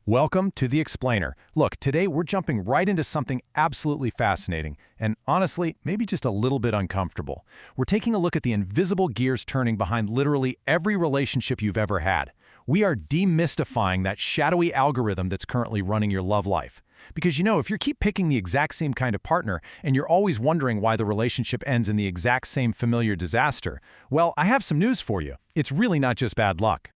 Welcome to The Explainer. Look, today we're jumping right into something absolutely fascinating and honestly, maybe just a little bit uncomfortable. We're taking a look at the invisible gears turning behind literally every relationship you've ever had. We are demystifying that shadowy algorithm that's currently running your love life. Because if you keep picking the exact same kind of partner and you're always wondering why the relationship ends in the exact same familiar disaster, well, I have some news for you. It's really not just bad luck.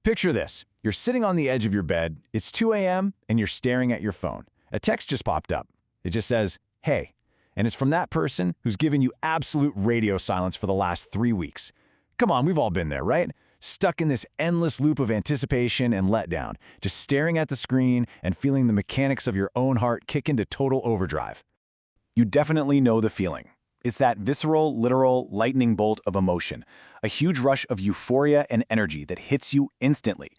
Picture this. You're sitting on the edge of your bed, it's 2 a.m., and you're staring at your phone. A text just popped up. It just says, "Hey," and it's from that person who's given you absolute radio silence for the last 3 weeks. Come on, we've all been there, right? Stuck in this endless loop of anticipation and letdown, just staring at the screen and feeling the mechanics of your own heart kick into total overdrive. You definitely know the feeling. It's that visceral, literal lightning bolt of emotion, a huge rush of euphoria and energy that hits you instantly.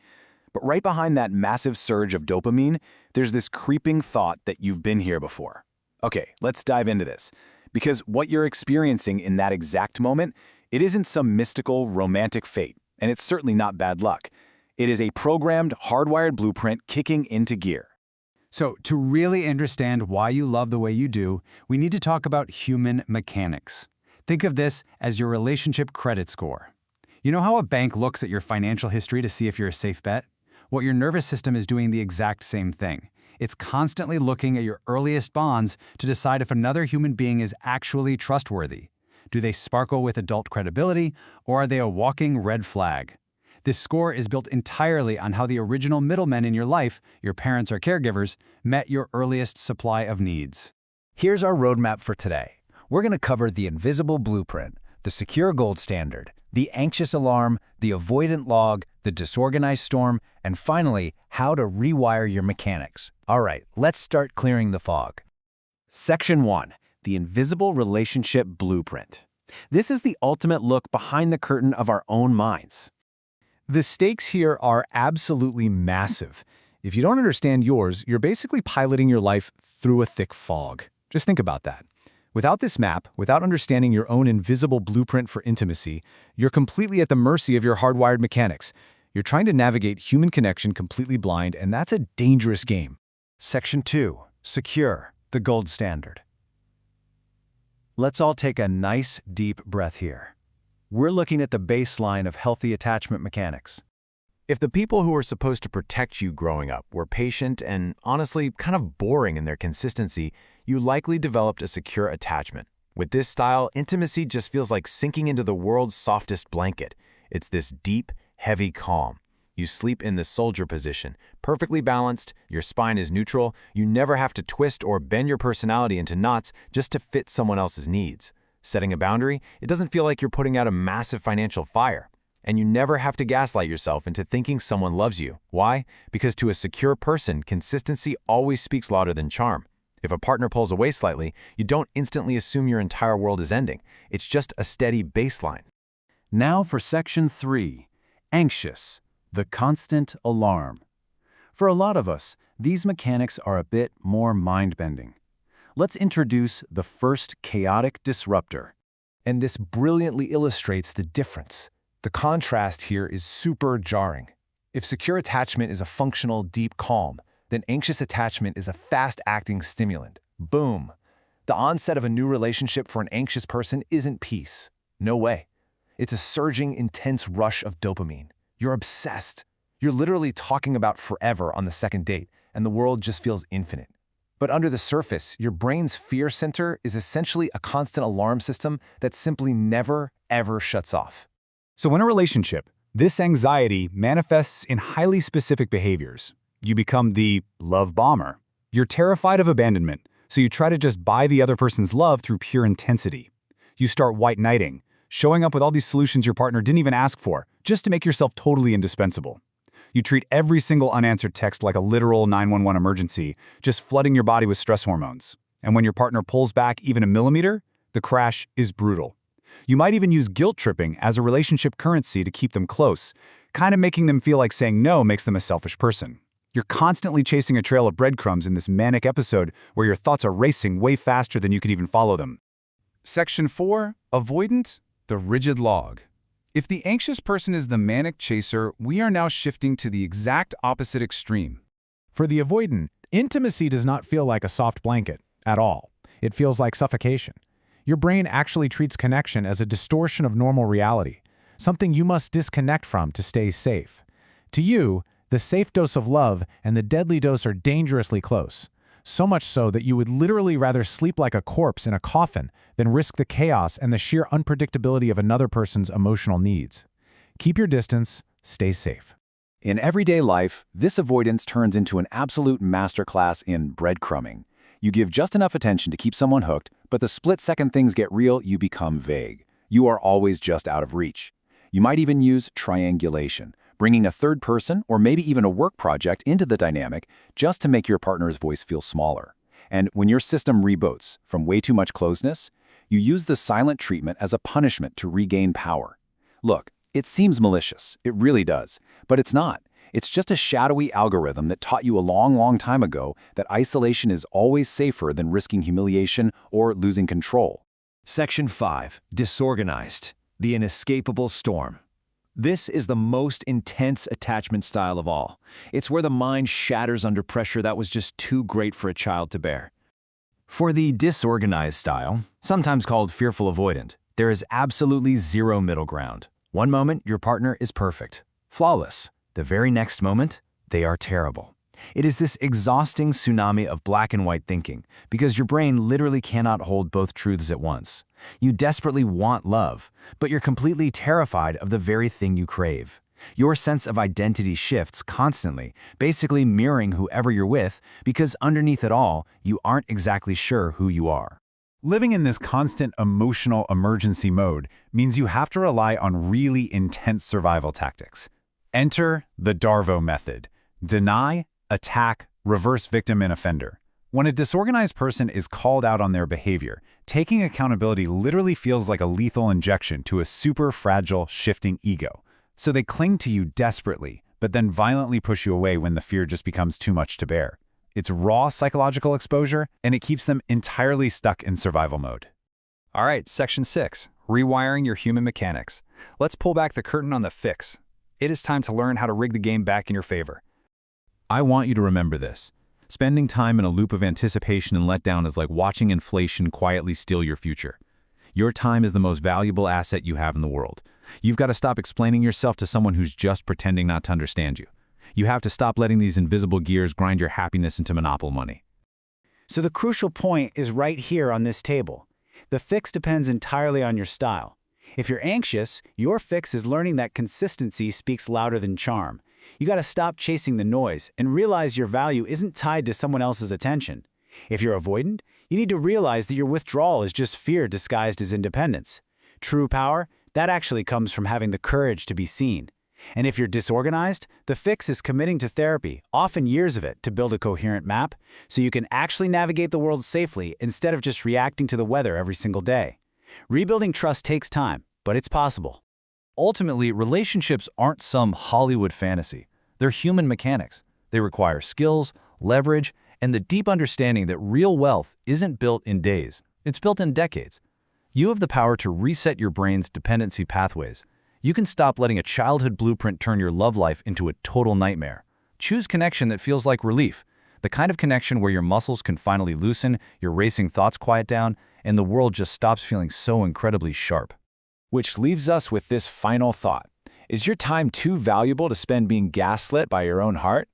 But right behind that massive surge of dopamine, there's this creeping thought that you've been here before. Okay, let's dive into this. Because what you're experiencing in that exact moment, it isn't some mystical, romantic fate, and it's certainly not bad luck. It is a programmed, hardwired blueprint kicking into gear. So, to really understand why you love the way you do, we need to talk about human mechanics. Think of this as your relationship credit score. You know how a bank looks at your financial history to see if you're a safe bet? Well, your nervous system is doing the exact same thing. It's constantly looking at your earliest bonds to decide if another human being is actually trustworthy. Do they sparkle with adult credibility, or are they a walking red flag? This score is built entirely on how the original middlemen in your life, your parents or caregivers, met your earliest supply of needs. Here's our roadmap for today. We're going to cover the invisible blueprint, the secure gold standard, the anxious alarm, the avoidant log, the disorganized storm, and finally, how to rewire your mechanics. All right, let's start clearing the fog. Section 1. The invisible relationship blueprint. This is the ultimate look behind the curtain of our own minds. The stakes here are absolutely massive. If you don't understand yours, you're basically piloting your life through a thick fog. Just think about that. Without this map, without understanding your own invisible blueprint for intimacy, you're completely at the mercy of your hardwired mechanics. You're trying to navigate human connection completely blind, and that's a dangerous game. Section 2. Secure, the gold standard. Let's all take a nice, deep breath here. We're looking at the baseline of healthy attachment mechanics. If the people who were supposed to protect you growing up were patient and honestly kind of boring in their consistency, you likely developed a secure attachment. With this style, intimacy just feels like sinking into the world's softest blanket. It's this deep, heavy calm. You sleep in the soldier position, perfectly balanced, your spine is neutral, you never have to twist or bend your personality into knots just to fit someone else's needs. Setting a boundary, it doesn't feel like you're putting out a massive financial fire. And you never have to gaslight yourself into thinking someone loves you. Why? Because to a secure person, consistency always speaks louder than charm. If a partner pulls away slightly, you don't instantly assume your entire world is ending. It's just a steady baseline. Now for Section 3. Anxious, the constant alarm. For a lot of us, these mechanics are a bit more mind-bending. Let's introduce the first chaotic disruptor. And this brilliantly illustrates the difference. The contrast here is super jarring. If secure attachment is a functional, deep calm, then anxious attachment is a fast-acting stimulant. Boom! The onset of a new relationship for an anxious person isn't peace. No way. It's a surging, intense rush of dopamine. You're obsessed. You're literally talking about forever on the second date, and the world just feels infinite. But under the surface, your brain's fear center is essentially a constant alarm system that simply never, ever shuts off. So in a relationship, this anxiety manifests in highly specific behaviors. You become the love bomber. You're terrified of abandonment, so you try to just buy the other person's love through pure intensity. You start white knighting, showing up with all these solutions your partner didn't even ask for, just to make yourself totally indispensable. You treat every single unanswered text like a literal 911 emergency, just flooding your body with stress hormones. And when your partner pulls back even a millimeter, the crash is brutal. You might even use guilt tripping as a relationship currency to keep them close, kind of making them feel like saying no makes them a selfish person. You're constantly chasing a trail of breadcrumbs in this manic episode where your thoughts are racing way faster than you can even follow them. Section 4. Avoidant, the rigid log. If the anxious person is the manic chaser, we are now shifting to the exact opposite extreme. For the avoidant, intimacy does not feel like a soft blanket at all. It feels like suffocation. Your brain actually treats connection as a distortion of normal reality, something you must disconnect from to stay safe. To you, the safe dose of love and the deadly dose are dangerously close, so much so that you would literally rather sleep like a corpse in a coffin than risk the chaos and the sheer unpredictability of another person's emotional needs. Keep your distance, stay safe. In everyday life, this avoidance turns into an absolute masterclass in breadcrumbing. You give just enough attention to keep someone hooked, but the split-second things get real, you become vague. You are always just out of reach. You might even use triangulation, bringing a third person or maybe even a work project into the dynamic just to make your partner's voice feel smaller. And when your system reboots from way too much closeness, you use the silent treatment as a punishment to regain power. Look, it seems malicious, it really does, but it's not. It's just a shadowy algorithm that taught you a long time ago that isolation is always safer than risking humiliation or losing control. Section 5. Disorganized. The inescapable storm. This is the most intense attachment style of all. It's where the mind shatters under pressure that was just too great for a child to bear. For the disorganized style, sometimes called fearful-avoidant, there is absolutely zero middle ground. One moment, your partner is perfect, flawless. The very next moment, they are terrible. It is this exhausting tsunami of black and white thinking because your brain literally cannot hold both truths at once. You desperately want love, but you're completely terrified of the very thing you crave. Your sense of identity shifts constantly, basically mirroring whoever you're with because underneath it all, you aren't exactly sure who you are. Living in this constant emotional emergency mode means you have to rely on really intense survival tactics. Enter the Darvo method. Deny, attack, reverse victim and offender. When a disorganized person is called out on their behavior, taking accountability literally feels like a lethal injection to a super fragile, shifting ego. So they cling to you desperately, but then violently push you away when the fear just becomes too much to bear. It's raw psychological exposure, and it keeps them entirely stuck in survival mode. All right, Section 6. Rewiring your human mechanics. Let's pull back the curtain on the fix. It is time to learn how to rig the game back in your favor. I want you to remember this. Spending time in a loop of anticipation and letdown is like watching inflation quietly steal your future. Your time is the most valuable asset you have in the world. You've got to stop explaining yourself to someone who's just pretending not to understand you. You have to stop letting these invisible gears grind your happiness into monopoly money. So the crucial point is right here on this table. The fix depends entirely on your style. If you're anxious, your fix is learning that consistency speaks louder than charm. You got to stop chasing the noise and realize your value isn't tied to someone else's attention. If you're avoidant, you need to realize that your withdrawal is just fear disguised as independence. True power, that actually comes from having the courage to be seen. And if you're disorganized, the fix is committing to therapy, often years of it, to build a coherent map so you can actually navigate the world safely instead of just reacting to the weather every single day. Rebuilding trust takes time, but it's possible. Ultimately, relationships aren't some Hollywood fantasy. They're human mechanics. They require skills, leverage, and the deep understanding that real wealth isn't built in days. It's built in decades. You have the power to reset your brain's dependency pathways. You can stop letting a childhood blueprint turn your love life into a total nightmare. Choose connection that feels like relief, the kind of connection where your muscles can finally loosen, your racing thoughts quiet down, and the world just stops feeling so incredibly sharp. Which leaves us with this final thought. Is your time too valuable to spend being gaslit by your own heart?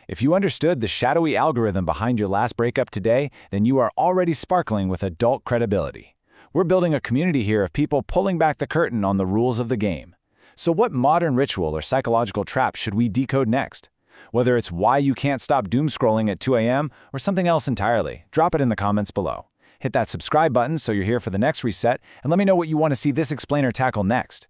If you understood the shadowy algorithm behind your last breakup today, then you are already sparkling with adult credibility. We're building a community here of people pulling back the curtain on the rules of the game. So what modern ritual or psychological trap should we decode next? Whether it's why you can't stop doom scrolling at 2 a.m. or something else entirely, drop it in the comments below. Hit that subscribe button so you're here for the next reset, and let me know what you want to see this explainer tackle next.